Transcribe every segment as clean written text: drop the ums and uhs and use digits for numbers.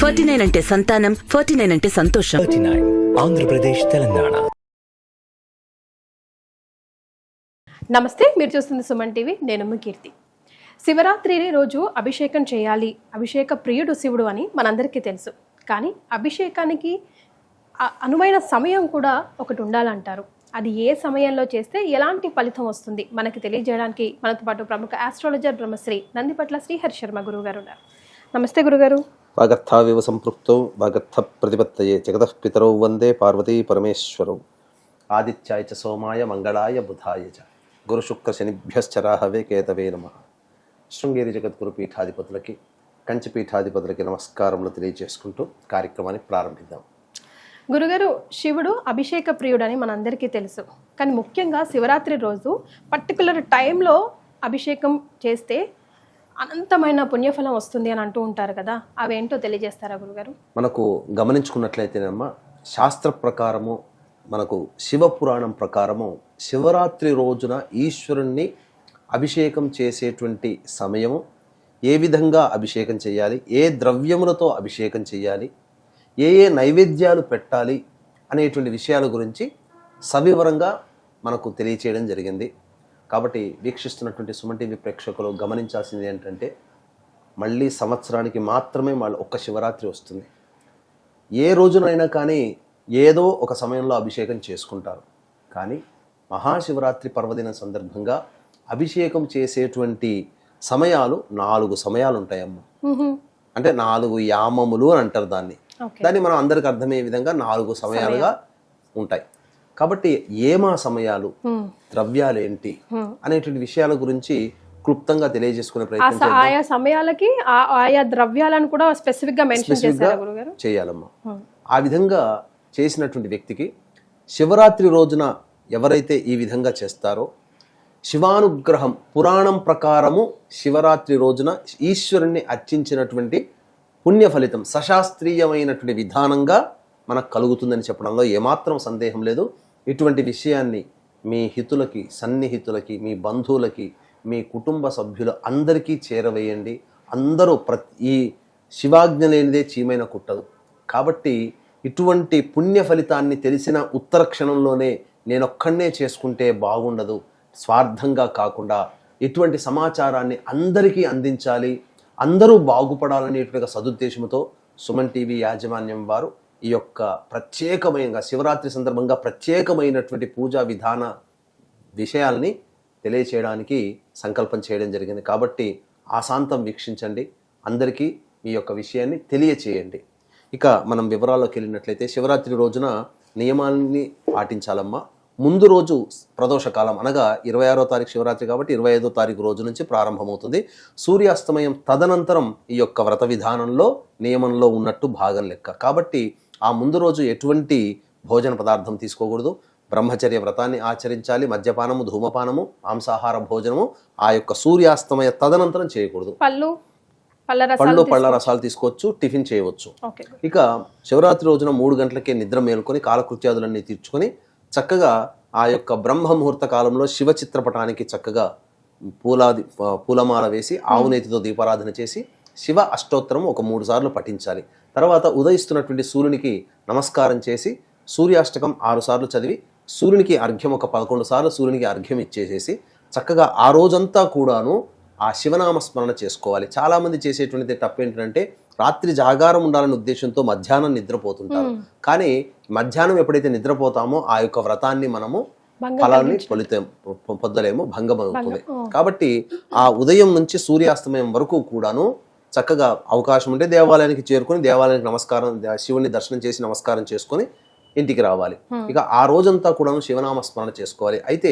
49 అంటే సంతానం, 49 అంటే సంతోషం. 39 ఆంధ్రప్రదేశ్, తెలంగాణ. నమస్తే, మీరు చూస్తుంది సుమన్ టీవీ. నేను మీ కీర్తి. శివరాత్రి రోజు అభిషేకం చేయాలి, అభిషేక ప్రియుడు శివుడు అని మనందరికీ తెలుసు. కానీ అభిషేకానికి అనువైన సమయం కూడా ఒకటి ఉండాలంటారు. అది ఏ సమయంలో చేస్తే ఎలాంటి ఫలితం వస్తుంది మనకి తెలియజేయడానికి మనతో పాటు ప్రముఖ ఆస్ట్రాలజర్ బ్రహ్మశ్రీ నందిపట్ల శ్రీహరి శర్మ గురువు గారు ఉన్నారు. నమస్తే గురుగారు. వాగర్థావివ సంపృక్తో వాగర్థ ప్రతిపత్తయే జగతః పితరౌ వందే పార్వతీ పరమేశ్వరౌ. ఆదిత్యాయ చ సోమాయ మంగళాయ బుధాయ చ గురు శుక్ర శనిభ్యశ్చ రాహవే కేతవే నమః. శృంగేరి జగద్గురు పీఠాధిపతులకి, కంచి పీఠాధిపతులకి నమస్కారములు తెలియజేసుకుంటూ కార్యక్రమాన్ని ప్రారంభిద్దాం. గురుగారు, శివుడు అభిషేక ప్రియుడు అని మనందరికీ తెలుసు. కానీ ముఖ్యంగా శివరాత్రి రోజు పర్టికులర్ టైంలో అభిషేకం చేస్తే అనంతమైన పుణ్యఫలం వస్తుంది అని అంటూ ఉంటారు కదా, అవేంటో తెలియజేస్తారా గురుగారు? మనకు గమనించుకున్నట్లయితేనమ్మా, శాస్త్ర ప్రకారము, మనకు శివపురాణం ప్రకారము శివరాత్రి రోజున ఈశ్వరుణ్ణి అభిషేకం చేసేటువంటి సమయము, ఏ విధంగా అభిషేకం చేయాలి, ఏ ద్రవ్యములతో అభిషేకం చేయాలి, ఏ ఏ నైవేద్యాలు పెట్టాలి అనేటువంటి విషయాల గురించి సవివరంగా మనకు తెలియచేయడం జరిగింది. కాబట్టి వీక్షిస్తున్నటువంటి సుమన్ టీవీ ప్రేక్షకులు గమనించాల్సింది ఏంటంటే, మళ్ళీ సంవత్సరానికి మాత్రమే ఒక్క శివరాత్రి వస్తుంది. ఏ రోజునైనా కానీ ఏదో ఒక సమయంలో అభిషేకం చేసుకుంటారు. కానీ మహాశివరాత్రి పర్వదిన సందర్భంగా అభిషేకం చేసేటువంటి సమయాలు 4 సమయాలు ఉంటాయమ్మ. అంటే 4 యామములు అని అంటారు దాన్ని. దాన్ని మనం అందరికి అర్థమయ్యే విధంగా 4 సమయాలుగా ఉంటాయి. కాబట్టి ఏమా సమయాలు, ద్రవ్యాలు ఏంటి అనేటువంటి విషయాల గురించి క్లుప్తంగా తెలియజేసుకునే ప్రయత్నం ఆయా సమయాలకి ఆయా ద్రవ్యాలను కూడా స్పెసిఫిక్ గా మెన్షన్ చేశారా గురుగారు? చేయాలమ్మా. ఆ విధంగా చేసినటువంటి వ్యక్తికి శివరాత్రి రోజున ఎవరైతే ఈ విధంగా చేస్తారో శివానుగ్రహం, పురాణం ప్రకారము శివరాత్రి రోజున ఈశ్వరుణ్ణి అర్చించినటువంటి పుణ్య ఫలితం సశాస్త్రీయమైనటువంటి విధానంగా మనకు కలుగుతుందని చెప్పడంలో ఏమాత్రం సందేహం లేదు. ఇటువంటి విషయాన్ని మీ హితులకి, సన్నిహితులకి, మీ బంధువులకి, మీ కుటుంబ సభ్యులు అందరికీ చేరవేయండి. అందరూ ఈ శివాజ్ఞ లేనిదే చీమైన కుట్టదు. కాబట్టి ఇటువంటి పుణ్య ఫలితాన్ని తెలిసిన ఉత్తర క్షణంలోనే నేనొక్కడనే చేసుకుంటే బాగుండదు, స్వార్థంగా కాకుండా ఇటువంటి సమాచారాన్ని అందరికీ అందించాలి, అందరూ బాగుపడాలనేటువంటి సదుద్దేశంతో సుమన్ టీవీ యాజమాన్యం వారు ఈ యొక్క ప్రత్యేకమైన శివరాత్రి సందర్భంగా ప్రత్యేకమైనటువంటి పూజా విధాన విషయాల్ని తెలియచేయడానికి సంకల్పం చేయడం జరిగింది. కాబట్టి ఆశాంతం వీక్షించండి, అందరికీ ఈ యొక్క విషయాన్ని తెలియచేయండి. ఇక మనం వివరాల్లోకి వెళ్ళినట్లయితే, శివరాత్రి రోజున నియమాల్ని పాటించాలమ్మా. ముందు రోజు ప్రదోషకాలం అనగా 26వ తారీఖు శివరాత్రి కాబట్టి 25వ తారీఖు రోజు నుంచి ప్రారంభమవుతుంది. సూర్యాస్తమయం తదనంతరం ఈ యొక్క వ్రత విధానంలో నియమంలో ఉన్నట్టు భాగం లెక్క. కాబట్టి ఆ ముందు రోజు ఎటువంటి భోజన పదార్థం తీసుకోకూడదు. బ్రహ్మచర్య వ్రతాన్ని ఆచరించాలి. మద్యపానము, ధూమపానము, మాంసాహార భోజనము ఆ యొక్క సూర్యాస్తమయ తదనంతరం చేయకూడదు. పళ్ళ రసాలు తీసుకోవచ్చు, టిఫిన్ చేయవచ్చు. ఇక శివరాత్రి రోజున 3 గంటలకే నిద్ర మేలుకొని కాలకృత్యాదులన్నీ తీర్చుకొని చక్కగా ఆ యొక్క బ్రహ్మ ముహూర్త కాలంలో శివ చిత్రపటానికి చక్కగా పూలమాల వేసి ఆవునేతితో దీపారాధన చేసి శివ అష్టోత్తరం ఒక 3 సార్లు పఠించాలి. తర్వాత ఉదయిస్తున్నటువంటి సూర్యునికి నమస్కారం చేసి సూర్యాష్టకం 6 సార్లు చదివి సూర్యునికి అర్ఘ్యం ఒక 11 సార్లు సూర్యునికి అర్ఘ్యం ఇచ్చేసేసి చక్కగా ఆ రోజంతా కూడాను ఆ శివనామ స్మరణ చేసుకోవాలి. చాలామంది చేసేటువంటిది తప్పు ఏంటంటే, రాత్రి జాగారం ఉండాలనే ఉద్దేశంతో మధ్యాహ్నం నిద్రపోతుంటారు. కానీ మధ్యాహ్నం ఎప్పుడైతే నిద్రపోతామో ఆ యొక్క వ్రతాన్ని మనము ఫలాన్ని పొందలేము, భంగమవుతుంది. కాబట్టి ఆ ఉదయం నుంచి సూర్యాస్తమయం వరకు కూడాను చక్కగా అవకాశం ఉంటే దేవాలయానికి చేరుకొని దేవాలయానికి నమస్కారం, శివుని దర్శనం చేసి నమస్కారం చేసుకొని ఇంటికి రావాలి. ఇక ఆ రోజంతా కూడా శివనామ స్మరణ చేసుకోవాలి. అయితే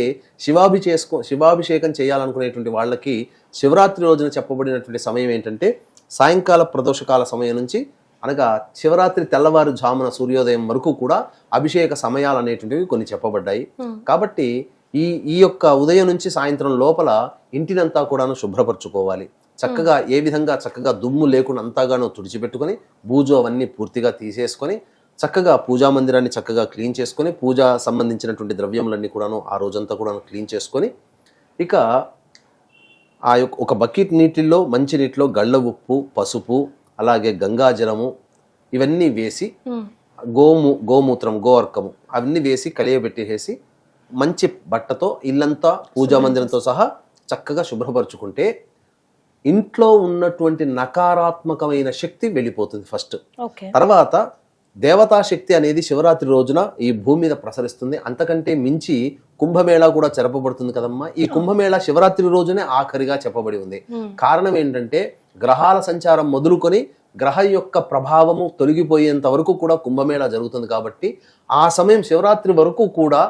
శివాభిషేకం చేయాలనుకునేటువంటి వాళ్ళకి శివరాత్రి రోజున చెప్పబడినటువంటి సమయం ఏంటంటే, సాయంకాల ప్రదోషకాల సమయం నుంచి అనగా శివరాత్రి తెల్లవారుజామున సూర్యోదయం వరకు కూడా అభిషేక సమయాలు అనేటువంటివి కొన్ని చెప్పబడ్డాయి. కాబట్టి ఈ యొక్క ఉదయం నుంచి సాయంత్రం లోపల ఇంటినంతా కూడాను శుభ్రపరచుకోవాలి. చక్కగా ఏ విధంగా చక్కగా దుమ్ము లేకుండా అంతాగానో తుడిచిపెట్టుకొని బూజు అవన్నీ పూర్తిగా తీసేసుకొని చక్కగా పూజా మందిరాన్ని చక్కగా క్లీన్ చేసుకొని పూజా సంబంధించినటువంటి ద్రవ్యములన్నీ కూడాను ఆ రోజంతా కూడా క్లీన్ చేసుకొని ఇక ఆ యొక్క ఒక బకెట్ నీటిల్లో మంచి నీటిలో గళ్ళ ఉప్పు, పసుపు, అలాగే గంగాజలము, ఇవన్నీ వేసి గోమూత్రం గోవర్కము అవన్నీ వేసి కలియబెట్టేసి మంచి బట్టతో ఇల్లంతా పూజా మందిరంతో సహా చక్కగా శుభ్రపరచుకుంటే ఇంట్లో ఉన్నటువంటి నకారాత్మకమైన శక్తి వెళ్ళిపోతుంది ఫస్ట్. తర్వాత దేవతా శక్తి అనేది శివరాత్రి రోజున ఈ భూమి మీద ప్రసరిస్తుంది. అంతకంటే మించి కుంభమేళా కూడా జరపబడుతుంది కదమ్మా. ఈ కుంభమేళా శివరాత్రి రోజునే ఆఖరిగా చెప్పబడి ఉంది. కారణం ఏంటంటే గ్రహాల సంచారం మొదలుకొని గ్రహం యొక్క ప్రభావము తొలగిపోయేంత వరకు కూడా కుంభమేళా జరుగుతుంది. కాబట్టి ఆ సమయం శివరాత్రి వరకు కూడా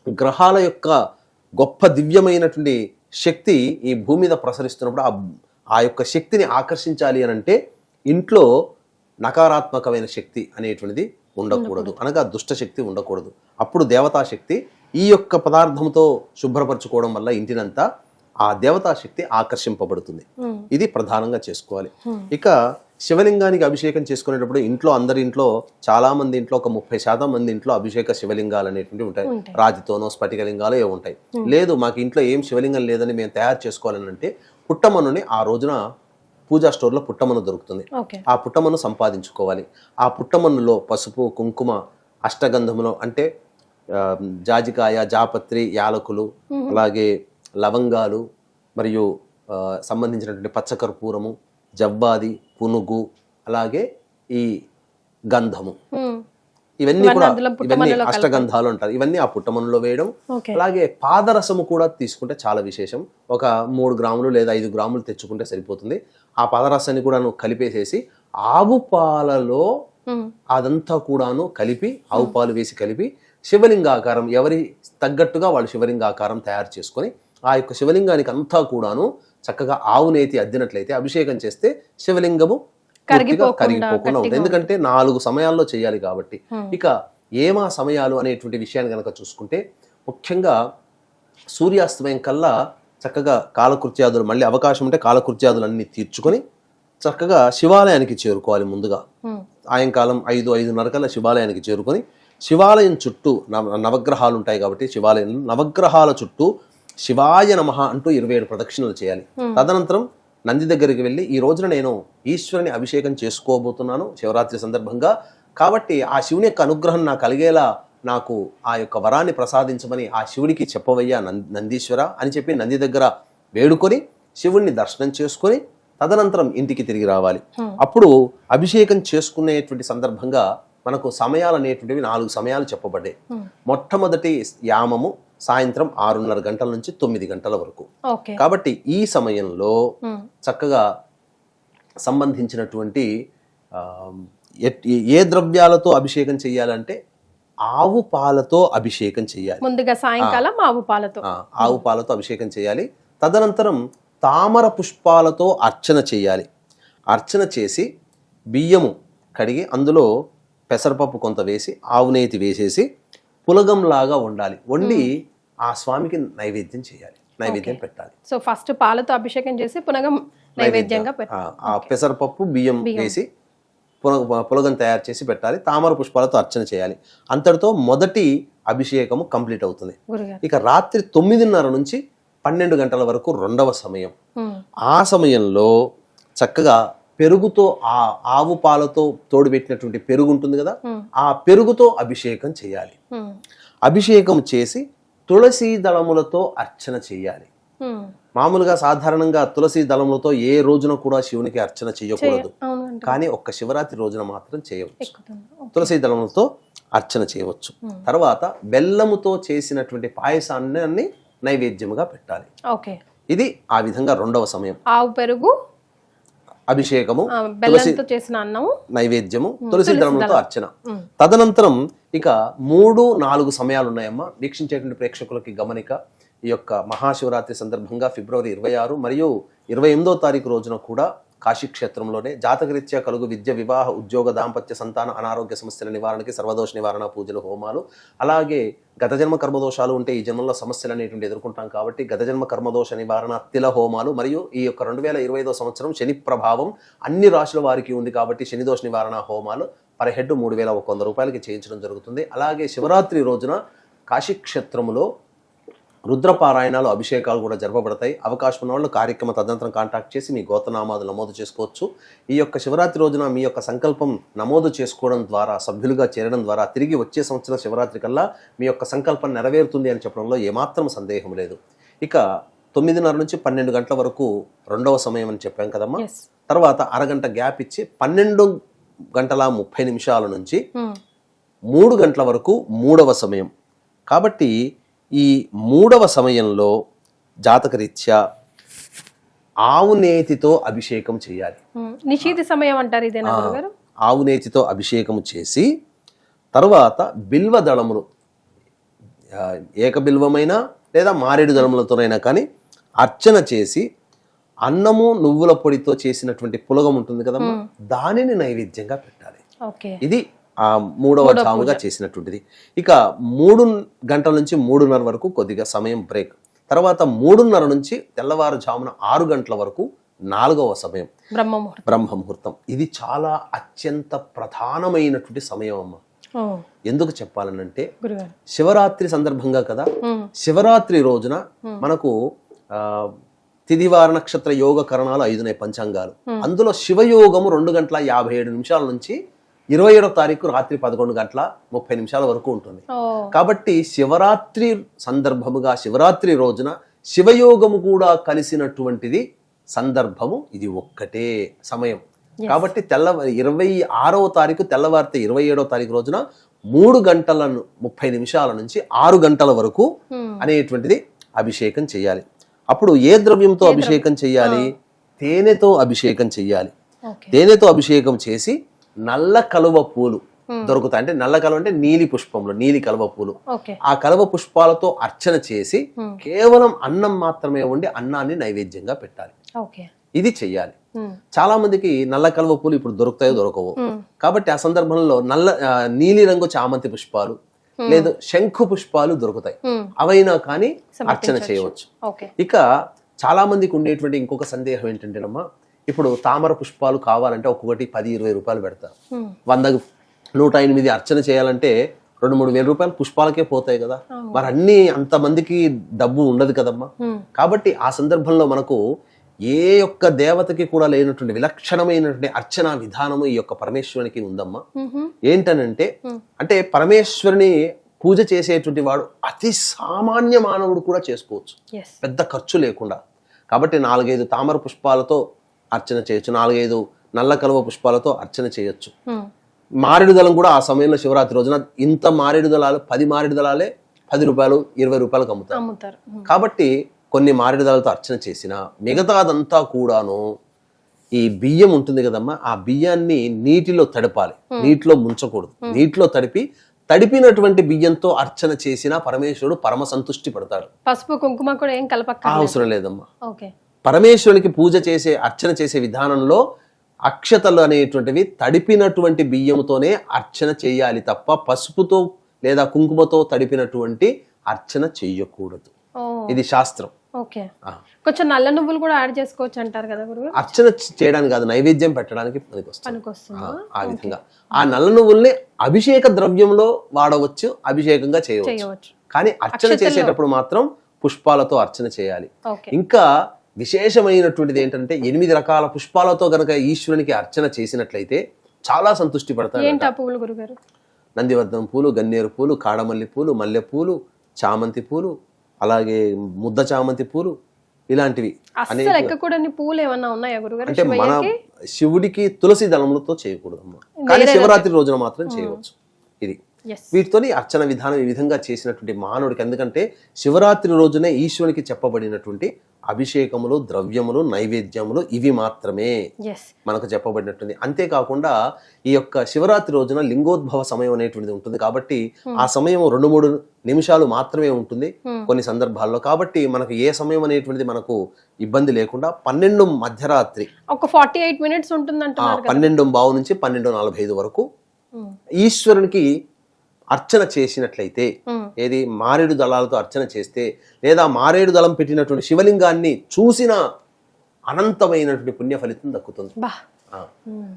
గ్రహాల యొక్క గొప్ప దివ్యమైనటువంటి శక్తి ఈ భూమి మీద ప్రసరిస్తున్నప్పుడు ఆ యొక్క శక్తిని ఆకర్షించాలి అని అంటే ఇంట్లో నకారాత్మకమైన శక్తి అనేటువంటిది ఉండకూడదు, అనగా దుష్ట శక్తి ఉండకూడదు. అప్పుడు దేవతా శక్తి ఈ యొక్క పదార్థంతో శుభ్రపరచుకోవడం వల్ల ఇంటినంతా ఆ దేవతా శక్తి ఆకర్షింపబడుతుంది. ఇది ప్రధానంగా చేసుకోవాలి. ఇక శివలింగానికి అభిషేకం చేసుకునేటప్పుడు ఇంట్లో అందరి ఇంట్లో చాలా మంది ఇంట్లో ఒక 30% మంది ఇంట్లో అభిషేక శివలింగాలు అనేటువంటివి ఉంటాయి. రాతితోనో స్ఫటికలింగాలు ఏ ఉంటాయి. లేదు మాకు ఇంట్లో ఏం శివలింగం లేదని మేము తయారు చేసుకోవాలని అంటే పుట్టమన్నుని ఆ రోజున పూజా స్టోర్లో పుట్టమన్ను దొరుకుతుంది. ఆ పుట్టమన్ను సంపాదించుకోవాలి. ఆ పుట్టమన్నులో పసుపు కుంకుమ అష్టగంధములో అంటే జాజికాయ జాపత్రి యాలకులు అలాగే లవంగాలు మరియు సంబంధించినటువంటి పచ్చకర్పూరము జవ్వాది పునుగు అలాగే ఈ గంధము ఇవన్నీ కూడా ఇవన్నీ అష్టగంధాలు అంటారు. ఇవన్నీ ఆ పుట్టమన్నులో వేయడం. అలాగే పాదరసము కూడా తీసుకుంటే చాలా విశేషం. ఒక 3 గ్రాములు లేదా 5 గ్రాములు తెచ్చుకుంటే సరిపోతుంది. ఆ పాదరసాన్ని కూడా కలిపేసేసి ఆవు పాలలో అదంతా కూడాను కలిపి ఆవు పాలు వేసి కలిపి శివలింగాకారం ఎవరి తగ్గట్టుగా వాళ్ళు శివలింగాకారం తయారు చేసుకొని ఆ యొక్క శివలింగానికి అంతా కూడాను చక్కగా ఆవు నేతి అద్దినట్లయితే అభిషేకం చేస్తే శివలింగము కరిగిపోకుండా ఉంటుంది. ఎందుకంటే 4 సమయాల్లో చేయాలి కాబట్టి. ఇక ఏమా సమయాలు అనేటువంటి విషయాన్ని కనుక చూసుకుంటే ముఖ్యంగా సూర్యాస్తమయం కల్లా చక్కగా కాలకృత్యాదులు మళ్ళీ అవకాశం ఉంటే కాలకృత్యాదులు అన్ని తీర్చుకొని చక్కగా శివాలయానికి చేరుకోవాలి. ముందుగా సాయంకాలం 5-5:30 కల్లా శివాలయానికి చేరుకొని శివాలయం చుట్టూ నవగ్రహాలు ఉంటాయి కాబట్టి శివాలయం నవగ్రహాల చుట్టూ శివాయ నమః అంటూ 27 ప్రదక్షిణలు చేయాలి. తదనంతరం నంది దగ్గరికి వెళ్ళి ఈ రోజున నేను ఈశ్వరుని అభిషేకం చేసుకోబోతున్నాను శివరాత్రి సందర్భంగా, కాబట్టి ఆ శివుని యొక్క అనుగ్రహం నాకు కలిగేలా నాకు ఆ యొక్క వరాన్ని ప్రసాదించమని ఆ శివుడికి చెప్పవయ్యా నందీశ్వర అని చెప్పి నంది దగ్గర వేడుకొని శివుణ్ణి దర్శనం చేసుకొని తదనంతరం ఇంటికి తిరిగి రావాలి. అప్పుడు అభిషేకం చేసుకునేటువంటి సందర్భంగా మనకు సమయాలు అనేటువంటివి 4 సమయాలు చెప్పబడ్డాయి. మొట్టమొదటి యామము సాయంత్రం 6:30 గంటల నుంచి 9 గంటల వరకు. కాబట్టి ఈ సమయంలో చక్కగా సంబంధించినటువంటి ఏ ద్రవ్యాలతో అభిషేకం చేయాలంటే ఆవు పాలతో అభిషేకం చేయాలి. ముందుగా సాయంకాలం ఆవు పాలతో అభిషేకం చేయాలి. తదనంతరం తామర పుష్పాలతో అర్చన చేయాలి. అర్చన చేసి బియ్యము కడిగి అందులో పెసరపప్పు కొంత వేసి ఆవు నేతి వేసేసి పులగంలాగా వండాలి. వండి ఆ స్వామికి నైవేద్యం చేయాలి, నైవేద్యం పెట్టాలి. సో ఫస్ట్ పాలతో అభిషేకం చేసి పులగం నైవేద్యంగా ఆ పెసరపప్పు బియ్యం వేసి పులగం తయారు చేసి పెట్టాలి. తామర పుష్పాలతో అర్చన చేయాలి. అంతటితో మొదటి అభిషేకము కంప్లీట్ అవుతుంది. ఇక రాత్రి 9:30 నుంచి 12 గంటల వరకు 2వ సమయం. ఆ సమయంలో చక్కగా పెరుగుతో ఆ ఆవు పాలతో తోడుపెట్టినటువంటి పెరుగు ఉంటుంది కదా, ఆ పెరుగుతో అభిషేకం చేయాలి. అభిషేకం చేసి తులసి దళములతో అర్చన చేయాలి. మామూలుగా సాధారణంగా తులసి దళములతో ఏ రోజున కూడా శివునికి అర్చన చేయకూడదు, కానీ ఒక్క శివరాత్రి రోజున మాత్రం చేయవచ్చు. తులసి దళములతో అర్చన చేయవచ్చు. తర్వాత బెల్లముతో చేసినటువంటి పాయసాన్ని నైవేద్యముగా పెట్టాలి. ఇది ఆ విధంగా 2వ సమయం. ఆవు పెరుగు అభిషేకము చేసిన అన్నము నైవేద్యము తులసి దళములతో అర్చన. తదనంతరం ఇక 3-4 సమయాలు ఉన్నాయమ్మా. వీక్షించేటువంటి ప్రేక్షకులకి గమనిక, ఈ యొక్క మహాశివరాత్రి సందర్భంగా ఫిబ్రవరి 26 మరియు 28వ తారీఖు రోజున కూడా కాశీక్షేత్రంలోనే జాతకరీత్యా కలుగు విద్య వివాహ ఉద్యోగ దాంపత్య సంతాన అనారోగ్య సమస్యల నివారణకి సర్వదోష నివారణ పూజలు హోమాలు, అలాగే గత జన్మ కర్మదోషాలు ఉంటే ఈ జన్మలో సమస్యలు అనేటువంటి ఎదుర్కొంటాం కాబట్టి గత జన్మ కర్మదోష నివారణ తిల హోమాలు, మరియు ఈ యొక్క 2025వ సంవత్సరం శని ప్రభావం అన్ని రాశుల వారికి ఉంది కాబట్టి శని దోష నివారణ హోమాలు పర్ హెడ్ 3,100 రూపాయలకి చేయించడం జరుగుతుంది. అలాగే శివరాత్రి రోజున కాశీక్షేత్రములో రుద్రపారాయణాలు అభిషేకాలు కూడా జరపబడతాయి. అవకాశం ఉన్న వాళ్ళు కార్యక్రమ తదనంతరం కాంటాక్ట్ చేసి మీ గోత్రనామాలు నమోదు చేసుకోవచ్చు. ఈ యొక్క శివరాత్రి రోజున మీ యొక్క సంకల్పం నమోదు చేసుకోవడం ద్వారా, సభ్యులుగా చేరడం ద్వారా తిరిగి వచ్చే సంవత్సరం శివరాత్రి కల్లా మీ యొక్క సంకల్పం నెరవేరుతుంది అని చెప్పడంలో ఏమాత్రం సందేహం లేదు. ఇక 9:30 నుంచి 12 గంటల వరకు రెండవ సమయం అని చెప్పాం కదమ్మా. తర్వాత అరగంట గ్యాప్ ఇచ్చి 12:30 నుంచి 3 గంటల వరకు మూడవ సమయం. కాబట్టి ఈ మూడవ సమయంలో జాతకరీత్యా ఆవు నేతితో అభిషేకం చేయాలి. నిషీధ సమయం అంటారు ఇదేనా గురుగారు? ఆవు నేతితో అభిషేకం చేసి తర్వాత బిల్వ దళములు, ఏక బిల్వమైనా లేదా మారేడు దళములతోనైనా కానీ అర్చన చేసి అన్నము నువ్వుల పొడితో చేసినటువంటి పులగం ఉంటుంది కదమ్మా, దానిని నైవేద్యంగా పెట్టాలి. ఇది ఆ మూడవ జాముగా చేసినటువంటిది. ఇక 3 గంటల నుంచి 3:30 వరకు కొద్దిగా సమయం బ్రేక్. తర్వాత 3:30 నుంచి తెల్లవారుజామున 6 గంటల వరకు 4వ సమయం బ్రహ్మముహూర్తం. ఇది చాలా అత్యంత ప్రధానమైనటువంటి సమయం అమ్మ. ఎందుకు చెప్పాలనంటే శివరాత్రి సందర్భంగా కదా, శివరాత్రి రోజున మనకు తిథివార నక్షత్ర యోగ కరణాలు 5 ఉన్నాయి, పంచాంగాలు. అందులో శివయోగము 2:57 నుంచి 27వ తారీఖు రాత్రి 11:30 వరకు ఉంటుంది. కాబట్టి శివరాత్రి సందర్భముగా శివరాత్రి రోజున శివయోగము కూడా కలిసినటువంటిది సందర్భము ఇది ఒక్కటే సమయం. కాబట్టి 26వ తారీఖు తెల్లవారితే 27వ తారీఖు రోజున 3:30 నుంచి 6 గంటల వరకు అనేటువంటిది అభిషేకం చేయాలి. అప్పుడు ఏ ద్రవ్యంతో అభిషేకం చేయాలి? తేనెతో అభిషేకం చేయాలి. తేనెతో అభిషేకం చేసి నల్ల కలువ పూలు దొరుకుతాయి. అంటే నల్ల కలువ అంటే నీలి పుష్పంలో నీలి కలువ పూలు, ఆ కలువ పుష్పాలతో అర్చన చేసి కేవలం అన్నం మాత్రమే వండి అన్నాన్ని నైవేద్యంగా పెట్టాలి. ఇది చెయ్యాలి. చాలా మందికి నల్ల కలువ పూలు ఇప్పుడు దొరుకుతాయో దొరకవో. కాబట్టి ఆ సందర్భంలో నీలి రంగు చామంతి పుష్పాలు లేదు శంఖు పుష్పాలు దొరుకుతాయి, అవైనా కానీ అర్చన చేయవచ్చు. ఇక చాలా మందికి ఉండేటువంటి ఇంకొక సందేహం ఏంటంటేనమ్మా, ఇప్పుడు తామర పుష్పాలు కావాలంటే ఒక్కొక్కటి 10-20 రూపాయలు పెడతారు. 100-108 అర్చన చేయాలంటే 2-3 వేల రూపాయలు పుష్పాలకే పోతాయి కదా. మరి అన్ని అంతమందికి డబ్బు ఉండదు కదమ్మా. కాబట్టి ఆ సందర్భంలో మనకు ఏ యొక్క దేవతకి కూడా లేనటువంటి విలక్షణమైనటువంటి అర్చనా విధానము ఈ యొక్క పరమేశ్వరునికి ఉందమ్మా. ఏంటనంటే అంటే పరమేశ్వరుని పూజ చేసేటువంటి వాడు అతి సామాన్య మానవుడు కూడా చేసుకోవచ్చు, పెద్ద ఖర్చు లేకుండా. కాబట్టి 4-5 తామర పుష్పాలతో అర్చన చేయొచ్చు, 4-5 నల్ల కలువ పుష్పాలతో అర్చన చేయొచ్చు. మారేడు దళం కూడా ఆ సమయంలో శివరాత్రి రోజున ఇంత మారేడు దళాలు 10 మారేడు దళాలే 10 రూపాయలు 20 రూపాయలకు అమ్ముతారు. కాబట్టి కొన్ని మారేడు దళాలతో అర్చన చేసిన మిగతాదంతా కూడాను ఈ బియ్యం ఉంటుంది కదమ్మా, ఆ బియ్యాన్ని నీటిలో తడపాలి, నీటిలో ముంచకూడదు. నీటిలో తడిపినటువంటి బియ్యంతో అర్చన చేసిన పరమేశ్వరుడు పరమ సంతుష్టి పడతాడు. పసుపు కుంకుమ కూడా ఏం కలపక అవసరం లేదమ్మా. పరమేశ్వరునికి పూజ చేసే అర్చన చేసే విధానంలో అక్షతలు అనేటువంటివి తడిపినటువంటి బియ్యంతోనే అర్చన చేయాలి తప్ప పసుపుతో లేదా కుంకుమతో తడిపినటువంటి అర్చన చెయ్యకూడదు. ఇది శాస్త్రం. కొంచెం నల్ల నువ్వులు కూడా యాడ్ చేసుకోవచ్చు అంటారు కదా గురువు. అర్చన చేయడానికి కాదు, నైవేద్యం పెట్టడానికి పనికొస్తుంది. ఆ విధంగా ఆ నల్ల నువ్వుల్ని అభిషేక ద్రవ్యంలో వాడవచ్చు, అభిషేకంగా చేయవచ్చు. కానీ అర్చన చేసేటప్పుడు మాత్రం పుష్పాలతో అర్చన చేయాలి. ఇంకా విశేషమైనటువంటిది ఏంటంటే 8 రకాల పుష్పాలతో గనక ఈశ్వరునికి అర్చన చేసినట్లయితే చాలా సంతృష్టి పడతాడు. నందివర్ధనం పూలు, గన్నేరు పూలు, కాడమల్లి పూలు, మల్లె పూలు, చామంతి పూలు, అలాగే ముద్ద చామంతి పూలు, ఇలాంటివి పూలు ఏమన్నా ఉన్నాయా గురుగారు? అంటే మన శివుడికి తులసి దళములతో చేయకూడదమ్మా, కానీ శివరాత్రి రోజున మాత్రం చేయవచ్చు. ఇది వీటితోని అర్చన విధానం ఈ విధంగా చేసినటువంటి మానవుడికి, ఎందుకంటే శివరాత్రి రోజునే ఈశ్వరునికి చెప్పబడినటువంటి అభిషేకములు, ద్రవ్యములు, నైవేద్యములు ఇవి మాత్రమే మనకు చెప్పబడినట్టుంది. అంతేకాకుండా ఈ యొక్క శివరాత్రి రోజున లింగోద్భవ సమయం అనేటువంటిది ఉంటుంది. కాబట్టి ఆ సమయం 2-3 నిమిషాలు మాత్రమే ఉంటుంది కొన్ని సందర్భాల్లో. కాబట్టి మనకు ఏ సమయం అనేటువంటిది మనకు ఇబ్బంది లేకుండా 12 మధ్యరాత్రి ఒక 48 మినిట్స్ ఉంటుంది, 12:15 నుంచి 12:45 వరకు ఈశ్వరునికి అర్చన చేసినట్లయితే, ఏది మారేడు దళాలతో అర్చన చేస్తే లేదా మారేడు దళం పెట్టినటువంటి శివలింగాన్ని చూసిన అనంతమైనటువంటి పుణ్య ఫలితం దక్కుతుంది.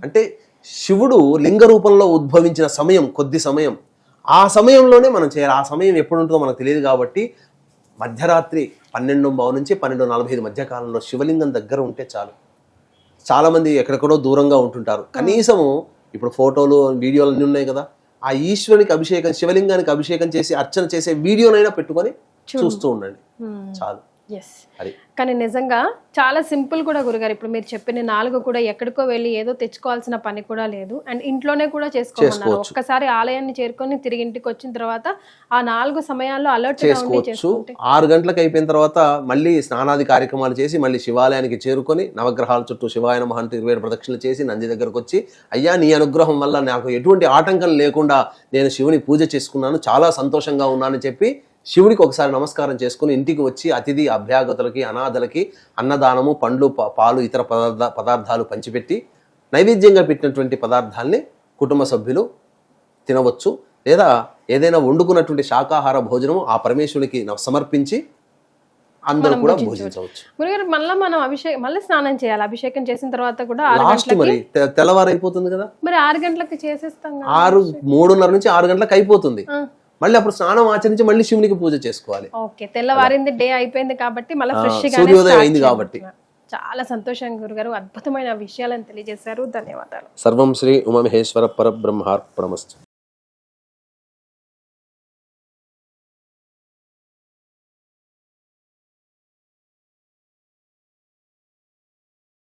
అంటే శివుడు లింగ రూపంలో ఉద్భవించిన సమయం కొద్ది సమయం, ఆ సమయంలోనే మనం చేయాలి. ఆ సమయం ఎప్పుడు ఉంటుందో మనకు తెలియదు కాబట్టి మధ్యరాత్రి 12:15 నుంచి 12:45 మధ్య కాలంలో శివలింగం దగ్గర ఉంటే చాలు. చాలామంది ఎక్కడెక్కడో దూరంగా ఉంటుంటారు, కనీసము ఇప్పుడు ఫోటోలు వీడియోలు అన్నీ ఉన్నాయి కదా, ఆ ఈశ్వరునికి అభిషేకం, శివలింగానికి అభిషేకం చేసి అర్చన చేసే వీడియోనైనా పెట్టుకొని చూస్తూ ఉండండి చాలు. ఎస్. అది కానీ నిజంగా చాలా సింపుల్ కూడా గురుగారు. ఇప్పుడు మీరు చెప్పిన 4 కూడా ఎక్కడికో వెళ్ళి ఏదో తెచ్చుకోవాల్సిన పని కూడా లేదు, అండ్ ఇంట్లోనే కూడా చేసుకోమన్నారు. ఒక్కసారి ఆలయాన్ని చేరుకొని తిరిగి ఇంటికి వచ్చిన తర్వాత ఆ 4 సమయాల్లో అలర్ట్ గా ఉండి చేసుకోవచ్చు. 6 గంటలకు అయిపోయిన తర్వాత మళ్ళీ స్నానాది కార్యక్రమాలు చేసి మళ్ళీ శివాలయానికి చేరుకొని నవగ్రహాల చుట్టూ శివాయ నమః అంటూ 27 ప్రదక్షిణలు చేసి నంది దగ్గరకు వచ్చి, అయ్యా నీ అనుగ్రహం వల్ల నాకు ఎటువంటి ఆటంకం లేకుండా నేను శివుని పూజ చేసుకున్నాను, చాలా సంతోషంగా ఉన్నానని చెప్పి శివుడికి ఒకసారి నమస్కారం చేసుకుని ఇంటికి వచ్చి అతిథి అభ్యాగతులకి అనాథలకి అన్నదానము, పండ్లు, పాలు, ఇతర పదార్థాలు పంచిపెట్టి నైవేద్యంగా పెట్టినటువంటి పదార్థాలని కుటుంబ సభ్యులు తినవచ్చు. లేదా ఏదైనా వండుకున్నటువంటి శాకాహార భోజనం ఆ పరమేశ్వరునికి సమర్పించి అందరూ కూడా భోజించవచ్చు. గురుగారు మళ్ళీ మనం మళ్ళీ స్నానం చేయాలి. అభిషేకం చేసిన తర్వాత కూడా 6 లాస్ట్ మరి తెల్లవారు అయిపోతుంది కదా, మరి 6 గంటలకు చేసేస్తాం కదా. 3:30 నుంచి 6 గంటలకు అయిపోతుంది. మళ్ళీ అప్పుడు స్నానం ఆచరించి మళ్ళీ శివునికి పూజ చేసుకోవాలి. ఓకే, తెల్లవారింది, డే అయిపోయింది కాబట్టి మళ్ళీ ఫ్రెష్ గా సూర్యోదయం అయింది కాబట్టి. చాలా సంతోషం గురుగారు, అద్భుతమైన విషయాలను తెలియజేశారు. ధన్యవాదాలు. సర్వం శ్రీ ఉమామహేశ్వర పరబ్రహ్మార్పణమస్తు.